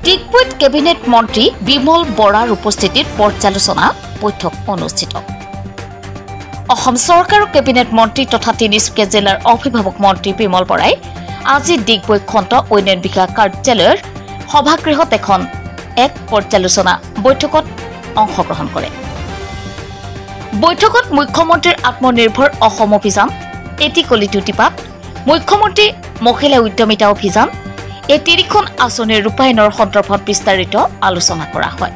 ডিগবৈত cabinet মন্ত্ৰী বিমল বৰাৰ উপস্থিতিত পৰ্যালোচনা বৈঠক অনুষ্ঠিত। অসম চৰকাৰৰ কেবিনেট মন্ত্ৰী তথা তিনিচুকীয়া জিলাৰ অভিভাৱক মন্ত্ৰী বিমল বৰাই আজি ডিগবৈ খণ্ড উন্নয়ন বিষয়া কাৰ্যালয়ৰ সভাগৃহত এখন এক পৰ্যালোচনা বৈঠকত অংশগ্ৰহণ কৰে। বৈঠকত মুখ্যমন্ত্ৰীৰ আত্মনিৰ্ভৰ অসম অভিযান, এটিকলি দুটিপাত, মুখ্যমন্ত্ৰী মহিলা উদ্যমিতা অভিযান, এই তিনিখন আঁচনিৰ ৰূপায়ণৰ সন্দৰ্ভত বিস্তাৰিত আলোচনা কৰা হয়।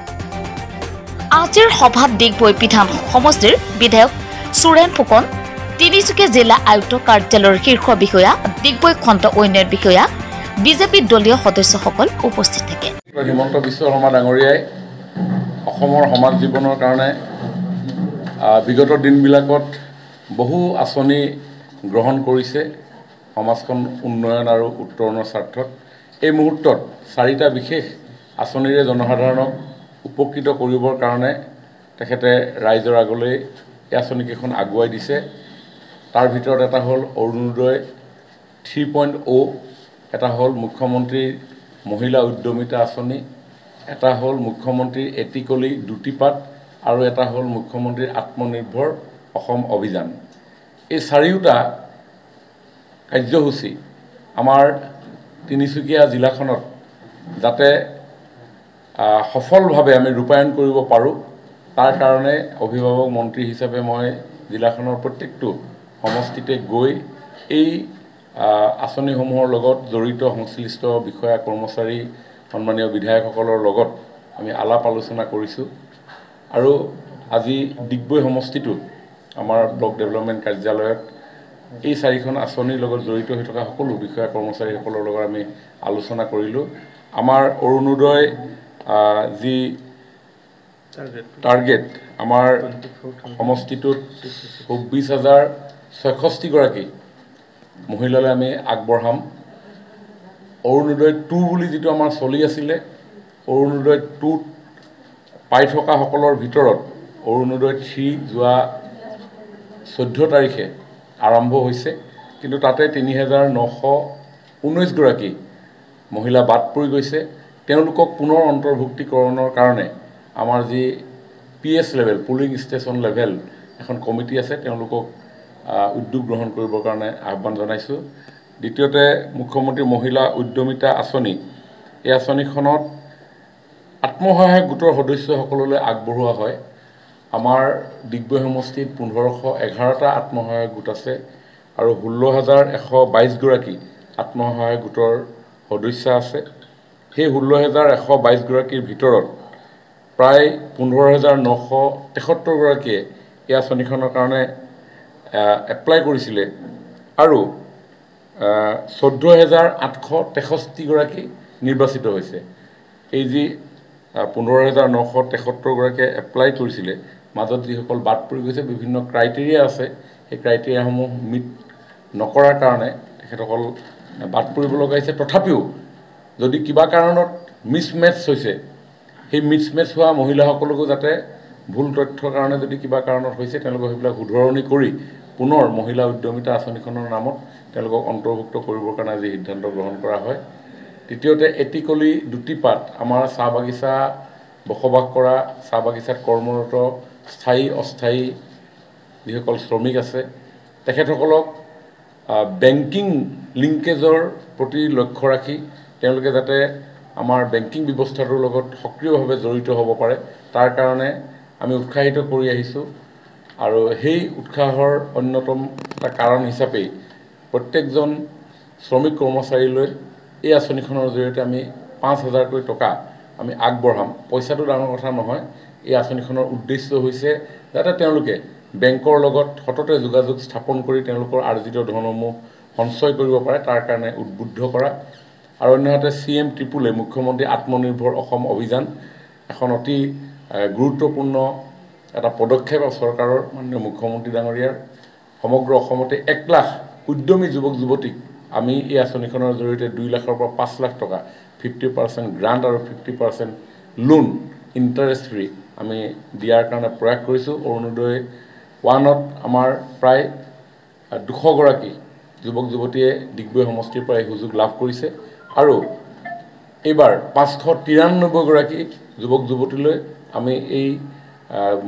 আজিৰ সভাত ডিগবৈ বিধান সমষ্টিৰ বিধায়ক সুৰেন ফুকন, তিনিচুকীয়া জিলা আয়ুক্ত কাৰ্যালয়ৰ শীৰ্ষ বিষয়া, ডিগবৈ খণ্ড উন্নয়ন বিষয়া, বিজেপি দলীয় সদস্যসকল উপস্থিত থাকে। হিমন্ত বিশ্ব শৰ্মা ডাঙৰীয়াই অসমৰ সমাজ জীৱনৰ কাৰণে বিগত দিনবিলাকত বহু আঁচনি গ্ৰহণ কৰিছে সমাজখন উন্নয়ন আৰু উত্তৰণৰ স্বাৰ্থত। এই মুহূৰ্তত 4টা বিশেষ আঁচনিৰে জনসাধাৰণক উপকৃত কৰিবৰ কাৰণে তেখেতে ৰাইজৰ আগলৈ এই আঁচনিকেইখন আগুৱাই দিছে। তাৰ ভিতৰত এটা হ'ল অৰুণোদয় 3.0, এটা হ'ল মুখ্যমন্ত্ৰীৰ মহিলা উদ্যমিতা আঁচনি, এটা হ'ল মুখ্যমন্ত্ৰীৰ এটিকলি দুটিপাত আৰু এটা হ'ল মুখ্যমন্ত্ৰীৰ আত্মনিৰ্ভৰ অসম অভিযান। এই 4টা কাৰ্যসূচী আমাৰ তিনিচুকীয়া জিলাখনত যাতে সফলভাৱে আমি ৰূপায়ণ কৰিব পাৰোঁ, তাৰ কাৰণে অভিভাৱক মন্ত্ৰী হিচাপে মই জিলাখনৰ প্ৰত্যেকটো সমষ্টিতে গৈ এই আঁচনিসমূহৰ লগত জড়িত সংশ্লিষ্ট বিষয়া কৰ্মচাৰী সন্মানীয় বিধায়কসকলৰ লগত আমি আলাপ আলোচনা কৰিছোঁ। আৰু আজি ডিগবৈ সমষ্টিটোত আমাৰ ব্লক ডেভেলপমেণ্ট কাৰ্যালয়ত এই 4খন আঁচনিৰ লগত জড়িত হৈ থকা সকলো বিষয়া কৰ্মচাৰীসকলৰ লগত আমি আলোচনা কৰিলোঁ। আমাৰ অৰুণোদয় যি টাৰ্গেট, আমাৰ সমষ্টিটোত 24,066গৰাকী মহিলালৈ আমি আগবঢ়াম। অৰুণোদয় 2 বুলি যিটো আমাৰ চলি আছিলে, অৰুণোদয় 2ত পাই থকাসকলৰ ভিতৰত অৰুণোদয় 3 যোৱা 14 তাৰিখে আৰম্ভ হৈছে, কিন্তু তাতে 3,919গৰাকী মহিলা বাদ পৰি গৈছে। তেওঁলোকক পুনৰ অন্তৰ্ভুক্তিকৰণৰ কাৰণে আমাৰ যি PS level, polling station level এখন কমিটি আছে, তেওঁলোকক উদ্যোগ গ্ৰহণ কৰিবৰ কাৰণে আহ্বান জনাইছোঁ। দ্বিতীয়তে মুখ্যমন্ত্ৰী মহিলা উদ্যমিতা আঁচনি, এই আঁচনিখনত আত্মসহায়ক গোটৰ সদস্যসকললৈ আগবঢ়োৱা হয়। আমাৰ ডিগবৈ সমষ্টিত 1511টা আত্মসহায়ক গোট আছে আৰু 16,122গৰাকী আত্মসহায়ক গোটৰ সদস্য আছে। সেই 16,122গৰাকীৰ ভিতৰত প্ৰায় 15,973গৰাকীয়ে এই আঁচনিখনৰ কাৰণে এপ্লাই কৰিছিলে আৰু 14,863গৰাকী নিৰ্বাচিত হৈছে। এই যি 15,973গৰাকীয়ে এপ্লাই কৰিছিলে, মাজত যিসকল বাদ পৰি গৈছে, বিভিন্ন ক্ৰাইটেৰিয়া আছে, সেই ক্ৰাইটেৰিয়াসমূহ মিট নকৰাৰ কাৰণে তেখেতসকল বাদ পৰিব লগা হৈছে। তথাপিও যদি কিবা কাৰণত মিছমেটছ হৈছে, সেই মিছমেটছ হোৱা মহিলাসকলকো যাতে ভুল তথ্যৰ কাৰণে যদি কিবা কাৰণত হৈছে, তেওঁলোকক সেইবিলাক শুধৰণি কৰি পুনৰ মহিলা উদ্যমিতা আঁচনিখনৰ নামত তেওঁলোকক অন্তৰ্ভুক্ত কৰিবৰ কাৰণে আজি সিদ্ধান্ত গ্ৰহণ কৰা হয়। তৃতীয়তে এটিকলি দুটিপাত, আমাৰ চাহ বাগিচা বসবাস কৰা, চাহ বাগিচাত কৰ্মৰত স্থায়ী অস্থায়ী যিসকল শ্ৰমিক আছে, তেখেতসকলক বেংকিং লিংকেজৰ প্ৰতি লক্ষ্য ৰাখি তেওঁলোকে যাতে আমাৰ বেংকিং ব্যৱস্থাটোৰ লগত সক্ৰিয়ভাৱে জড়িত হ'ব পাৰে, তাৰ কাৰণে আমি উৎসাহিত কৰি আহিছোঁ। আৰু সেই উৎসাহৰ অন্যতম এটা কাৰণ হিচাপেই প্ৰত্যেকজন শ্ৰমিক কৰ্মচাৰীলৈ এই আঁচনিখনৰ জৰিয়তে আমি 5,000কৈ টকা আমি আগবঢ়াম। পইচাটো ডাঙৰ কথা নহয়, এই আঁচনিখনৰ উদ্দেশ্য হৈছে যাতে তেওঁলোকে বেংকৰ লগত সততে যোগাযোগ স্থাপন কৰি তেওঁলোকৰ আৰ্জিত ধনসমূহ সঞ্চয় কৰিব পাৰে, তাৰ কাৰণে উদ্বুদ্ধ কৰা। আৰু অন্যহাতে CM ত্ৰিপুলে মুখ্যমন্ত্ৰী আত্মনিৰ্ভৰ অসম অভিযান, এখন অতি গুৰুত্বপূৰ্ণ এটা পদক্ষেপ চৰকাৰৰ মাননীয় মুখ্যমন্ত্ৰী ডাঙৰীয়াৰ। সমগ্ৰ অসমতে 1 লাখ উদ্যমী যুৱক যুৱতীক আমি এই আঁচনিখনৰ জৰিয়তে 2 লাখৰ পৰা 5 লাখ টকা 50% গ্ৰাণ্ট আৰু 50% লোন ইণ্টাৰেষ্ট ফ্ৰী আমি দিয়াৰ কাৰণে প্ৰয়াস কৰিছোঁ। অৰুণোদয় 1ত আমাৰ প্ৰায় 200গৰাকী যুৱক যুৱতীয়ে ডিগবৈ সমষ্টিৰ পৰা এই সুযোগ লাভ কৰিছে আৰু এইবাৰ 593গৰাকী যুৱক যুৱতীলৈ আমি এই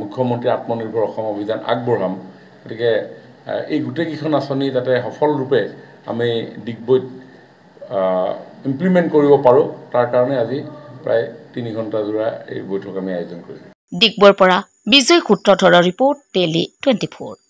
মুখ্যমন্ত্ৰী আত্মনিৰ্ভৰ অসম অভিযান আগবঢ়াম। গতিকে এই গোটেইকেইখন আঁচনি যাতে সফলৰূপে আমি ডিগবৈত ইমপ্লিমেণ্ট কৰিব পাৰোঁ, তাৰ কাৰণে আজি প্ৰায় 3 ঘণ্টা জোৰা এই বৈঠক আমি আয়োজন কৰিলোঁ। ডিগবৈৰ পৰা বিজয় সূত্ৰধৰৰ ৰিপৰ্ট, ডেইলী 24।